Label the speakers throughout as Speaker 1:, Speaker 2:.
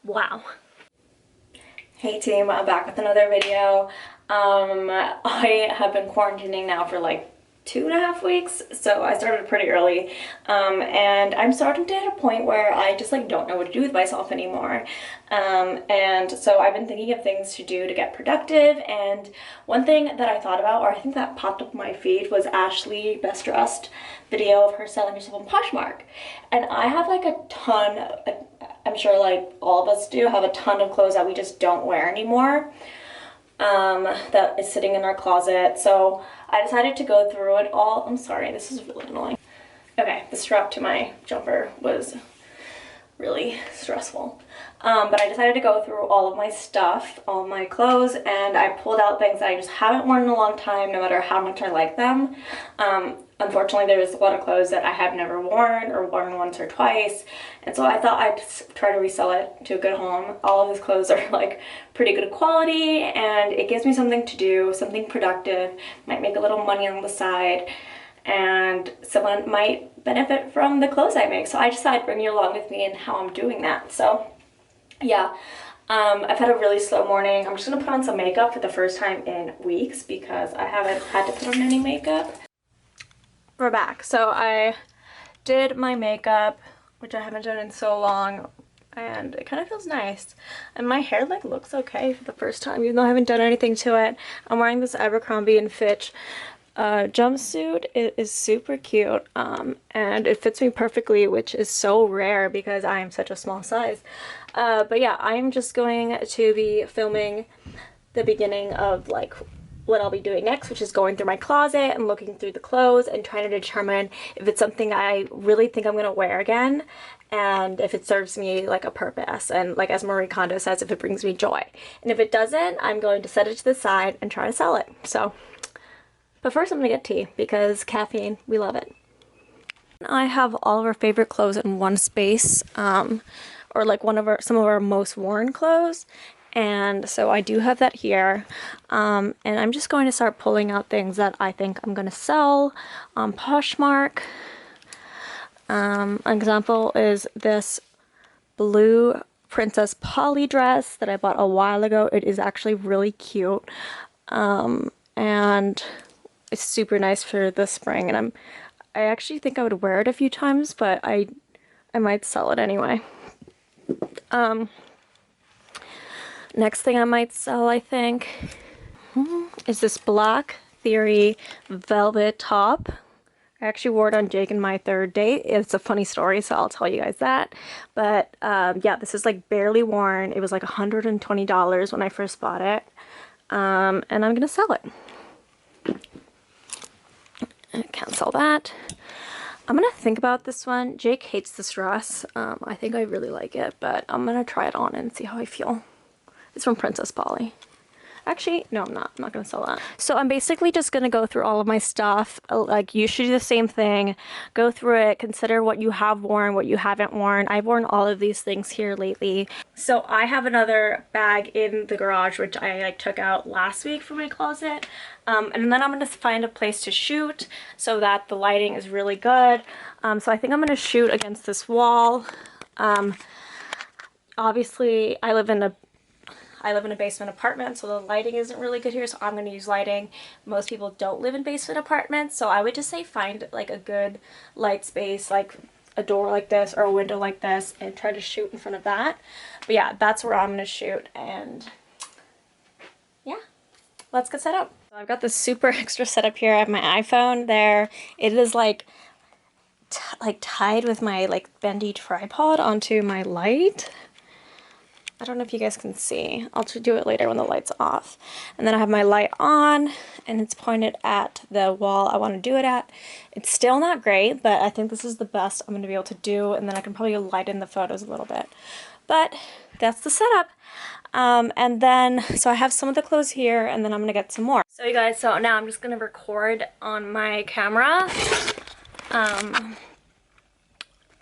Speaker 1: Wow. Hey team, I'm back with another video. I have been quarantining now for like 2.5 weeks, so I started pretty early, and I'm starting to hit a point where I just like don't know what to do with myself anymore, and so I've been thinking of things to do to get productive. And one thing that I thought about, or I think that popped up my feed, was Ashley Best Dressed video of her selling herself on Poshmark, and I have like a ton, I'm sure like all of us do, have a ton of clothes that we just don't wear anymore, that is sitting in our closet. So I decided to go through it all. I'm sorry, this is really annoying. Okay, the strap to my jumper was really stressful. But I decided to go through all of my stuff, all of my clothes, and I pulled out things that I just haven't worn in a long time, no matter how much I like them. Unfortunately, there's a lot of clothes that I have never worn or worn once or twice, and so I thought I'd try to resell it to a good home. All of these clothes are like pretty good quality, and it gives me something to do, something productive, might make a little money on the side, and someone might benefit from the clothes I make. So I just thought I'd bring you along with me in how I'm doing that. So yeah, I've had a really slow morning. I'm just gonna put on some makeup for the first time in weeks because I haven't had to put on any makeup. We're back. So I did my makeup, which I haven't done in so long, and it kind of feels nice. And my hair like looks okay for the first time, even though I haven't done anything to it. I'm wearing this Abercrombie and Fitch jumpsuit. It is super cute, and it fits me perfectly, which is so rare because I am such a small size. But yeah, I'm just going to be filming the beginning of like what I'll be doing next, which is going through my closet and looking through the clothes and trying to determine if it's something I really think I'm gonna wear again, and if it serves me like a purpose, and like as Marie Kondo says, if it brings me joy. And if it doesn't, I'm going to set it to the side and try to sell it. So but first I'm gonna get tea because caffeine, we love it. I have all of our favorite clothes in one space, or like some of our most worn clothes. And so I do have that here. And I'm just going to start pulling out things that I think I'm gonna sell on Poshmark. An example is this blue Princess Polly dress that I bought a while ago. It is actually really cute. And it's super nice for the spring, and I actually think I would wear it a few times, but I might sell it anyway. Next thing I might sell, I think, is this Black Theory velvet top. I actually wore it on Jake and my third date. It's a funny story, so I'll tell you guys that. But yeah, this is like barely worn. It was like $120 when I first bought it, and I'm gonna sell it. I can't sell that. I'm gonna think about this one. Jake hates this dress. I think I really like it, but I'm gonna try it on and see how I feel. It's from Princess Polly. Actually, no, I'm not. I'm not gonna sell that. So I'm basically just gonna go through all of my stuff. Like, you should do the same thing. Go through it, consider what you have worn, what you haven't worn. I've worn all of these things here lately. So I have another bag in the garage, which I like took out last week from my closet. And then I'm gonna find a place to shoot so that the lighting is really good. So I think I'm gonna shoot against this wall. Obviously, I live in a basement apartment, so the lighting isn't really good here, so I'm going to use lighting. Most people don't live in basement apartments, so I would just say find like a good light space, like a door like this or a window like this, and try to shoot in front of that. But yeah, that's where I'm going to shoot, and yeah, let's get set up. So I've got this super extra setup here. I have my iPhone there. It is like tied with my like bendy tripod onto my light. I don't know if you guys can see. I'll do it later when the light's off. And then I have my light on, and it's pointed at the wall I want to do it at. It's still not great, but I think this is the best I'm going to be able to do, and then I can probably lighten the photos a little bit. But that's the setup. And then, so I have some of the clothes here, and then I'm going to get some more. So you guys, so now I'm just going to record on my camera.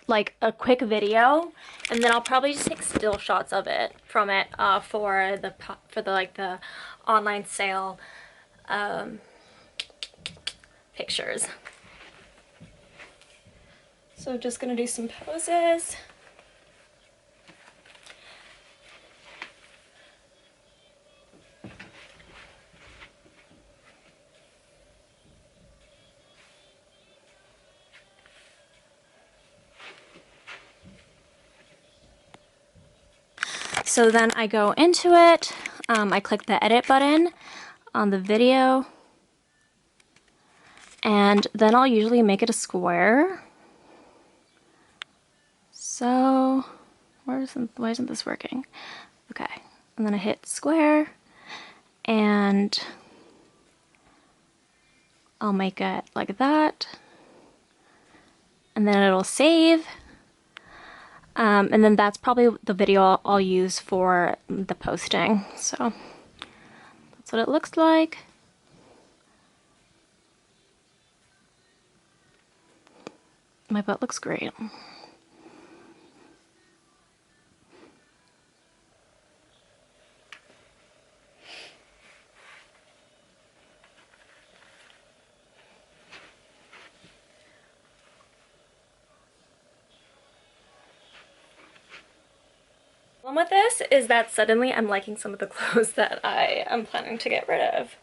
Speaker 1: Like a quick video, and then I'll probably just take still shots of it from it for the online sale pictures. So just gonna do some poses. So then I go into it, I click the edit button on the video, and then I'll usually make it a square. So, why isn't this working? Okay, and then I hit square, and I'll make it like that, and then it'll save. And then that's probably the video I'll use for the posting. So that's what it looks like. My butt looks great. The problem with this is that suddenly I'm liking some of the clothes that I am planning to get rid of.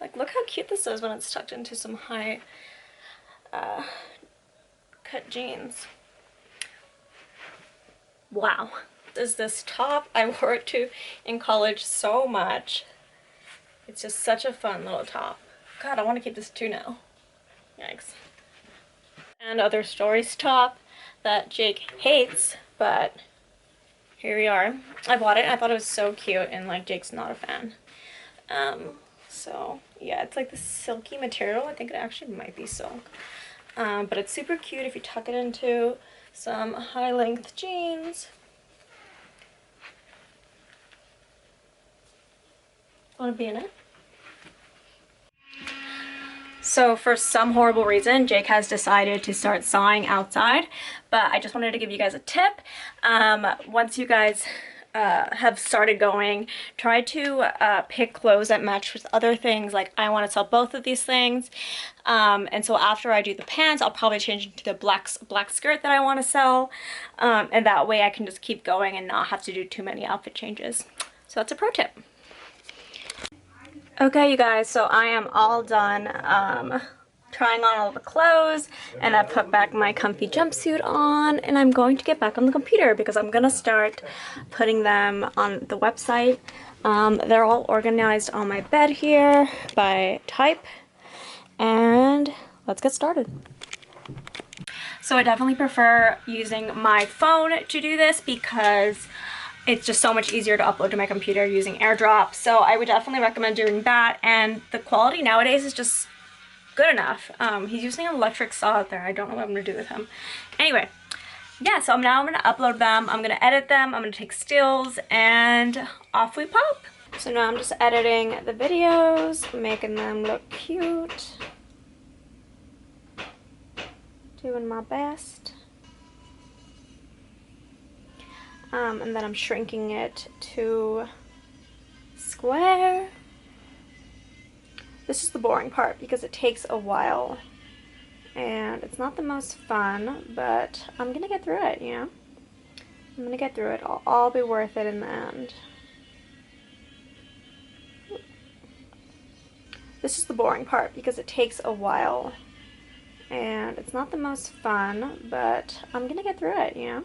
Speaker 1: Like, look how cute this is when it's tucked into some high cut jeans. Wow. Is this top? I wore it to in college so much. It's just such a fun little top. God, I want to keep this too now. Yikes. And other stories top that Jake hates, but here we are. I bought it. I thought it was so cute, and like Jake's not a fan. So yeah, it's like this silky material. I think it actually might be silk. But it's super cute if you tuck it into some high length jeans. Want to be in it? So for some horrible reason, Jake has decided to start sawing outside, but I just wanted to give you guys a tip. Once you guys have started going, try to pick clothes that match with other things. Like, I want to sell both of these things, and so after I do the pants, I'll probably change into the black skirt that I want to sell, and that way I can just keep going and not have to do too many outfit changes. So that's a pro tip. Okay, you guys, so I am all done trying on all the clothes, and I put back my comfy jumpsuit on, and I'm going to get back on the computer because I'm gonna start putting them on the website. They're all organized on my bed here by type, and let's get started. So I definitely prefer using my phone to do this because it's just so much easier to upload to my computer using AirDrop. So I would definitely recommend doing that, and the quality nowadays is just good enough. He's using an electric saw out there. I don't know what I'm gonna do with him. Anyway, yeah, so now I'm gonna upload them, I'm gonna edit them, I'm gonna take stills, and off we pop. So now I'm just editing the videos, making them look cute. Doing my best. And then I'm shrinking it to square. This is the boring part because it takes a while and it's not the most fun, but I'm gonna get through it, you know? I'm gonna get through it. It'll all be worth it in the end. This is the boring part because it takes a while and it's not the most fun, but I'm gonna get through it, you know?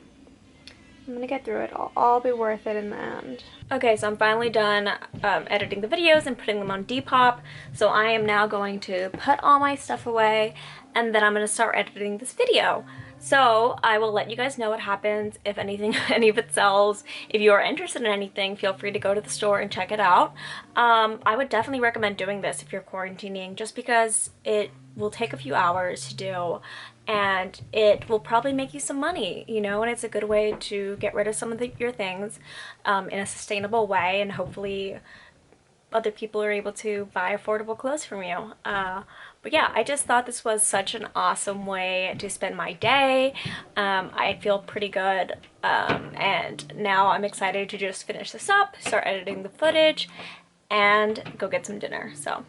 Speaker 1: I'm gonna get through it. It'll all be worth it in the end. Okay, so I'm finally done editing the videos and putting them on Depop. So I am now going to put all my stuff away, and then I'm gonna start editing this video. So I will let you guys know what happens if anything, any of it sells. If you are interested in anything, feel free to go to the store and check it out. I would definitely recommend doing this if you're quarantining, just because it will take a few hours to do, and it will probably make you some money, you know, and it's a good way to get rid of some of your things in a sustainable way, and hopefully other people are able to buy affordable clothes from you. But yeah, I just thought this was such an awesome way to spend my day. I feel pretty good, and now I'm excited to just finish this up, start editing the footage, and go get some dinner. So